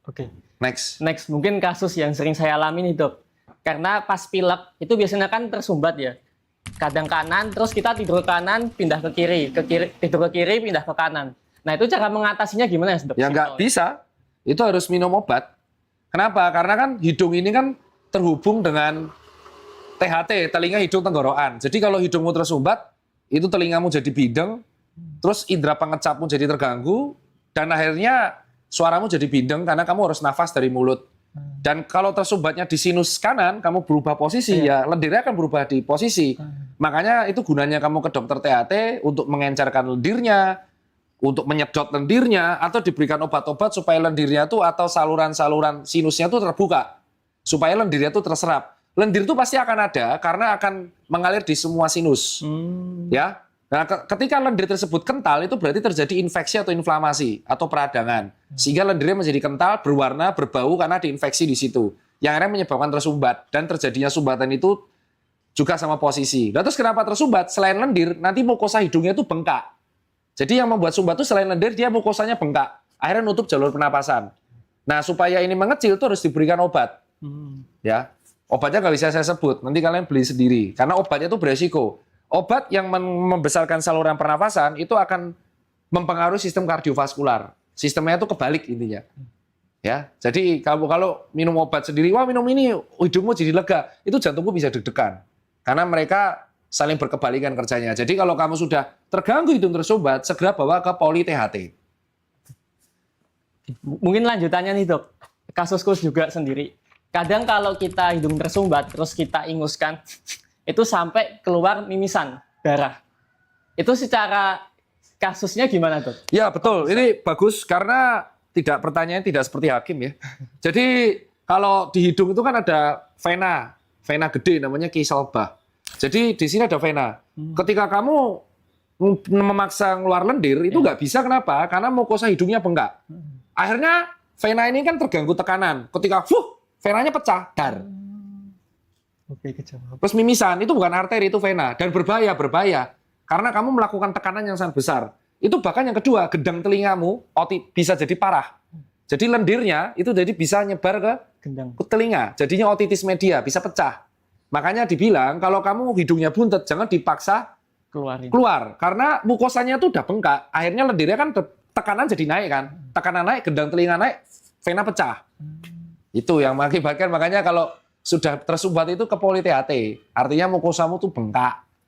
Oke. Next. Next, mungkin kasus yang sering saya alami nih dok. Karena pas pilek itu biasanya kan tersumbat ya. Kadang kanan, terus kita tidur ke kanan, pindah ke kiri, tidur ke kiri, pindah ke kanan. Nah itu cara mengatasinya gimana ya dok? Ya nggak bisa. Itu harus minum obat. Kenapa? Karena kan hidung ini kan terhubung dengan THT, telinga hidung tenggorokan. Jadi kalau hidungmu tersumbat, itu telingamu jadi bindeng, terus indera pengecapmu jadi terganggu, dan akhirnya suaramu jadi bindeng karena kamu harus nafas dari mulut. Dan kalau tersumbatnya di sinus kanan, kamu berubah posisi, ya lendirnya akan berubah di posisi. Makanya itu gunanya kamu ke dokter THT untuk mengencarkan lendirnya, untuk menyedot lendirnya, atau diberikan obat-obat supaya lendirnya tuh atau saluran-saluran sinusnya tuh terbuka, supaya lendirnya tuh terserap. Lendir itu pasti akan ada karena akan mengalir di semua sinus. Ya. Nah, ketika lendir tersebut kental, itu berarti terjadi infeksi atau inflamasi atau peradangan. Sehingga lendirnya menjadi kental, berwarna, berbau karena diinfeksi di situ. Yang akhirnya menyebabkan tersumbat. Dan terjadinya sumbatan itu juga sama posisi. Nah, terus kenapa tersumbat? Selain lendir, nanti mukosa hidungnya itu bengkak. Jadi yang membuat sumbat itu selain lendir, dia mukosanya bengkak. Akhirnya nutup jalur pernapasan. Nah, supaya ini mengecil, itu harus diberikan obat. Ya. Obatnya nggak bisa saya sebut, nanti kalian beli sendiri. Karena obatnya itu beresiko. Obat yang membesarkan saluran pernafasan itu akan mempengaruhi sistem kardiovaskular. Sistemnya itu kebalik intinya. Ya, jadi kalau minum obat sendiri, wah minum ini hidungmu jadi lega, itu jantungmu bisa deg-degan. Karena mereka saling berkebalikan kerjanya. Jadi kalau kamu sudah terganggu hidung tersumbat, segera bawa ke poli THT. Mungkin lanjutannya nih dok, kasusku juga sendiri. Kadang kalau kita hidung tersumbat, terus kita inguskan, itu sampai keluar mimisan, darah. Itu secara kasusnya gimana dok? Ya betul, ini bagus karena pertanyaan tidak seperti hakim ya. Jadi kalau di hidung itu kan ada vena gede namanya Kieselbach. Jadi di sini ada vena. Ketika kamu memaksa ngeluar lendir, itu nggak bisa, kenapa? Karena mukosa hidungnya bengkak. Akhirnya vena ini kan terganggu tekanan. Ketika venanya pecah, dar. Oke, kejawab. Terus mimisan, itu bukan arteri, itu vena. Dan berbahaya. Karena kamu melakukan tekanan yang sangat besar. Itu bahkan yang kedua, gendang telingamu bisa jadi parah. Jadi lendirnya itu jadi bisa nyebar ke telinga. Jadinya otitis media, bisa pecah. Makanya dibilang, kalau kamu hidungnya buntet, jangan dipaksa keluar. Karena mukosanya itu udah bengkak. Akhirnya lendirnya kan tekanan jadi naik kan. Tekanan naik, gendang telinga naik, vena pecah. Itu yang mengakibatkan, makanya kalau sudah tersumbat itu ke poli THT. Artinya mukosamu tuh bengkak.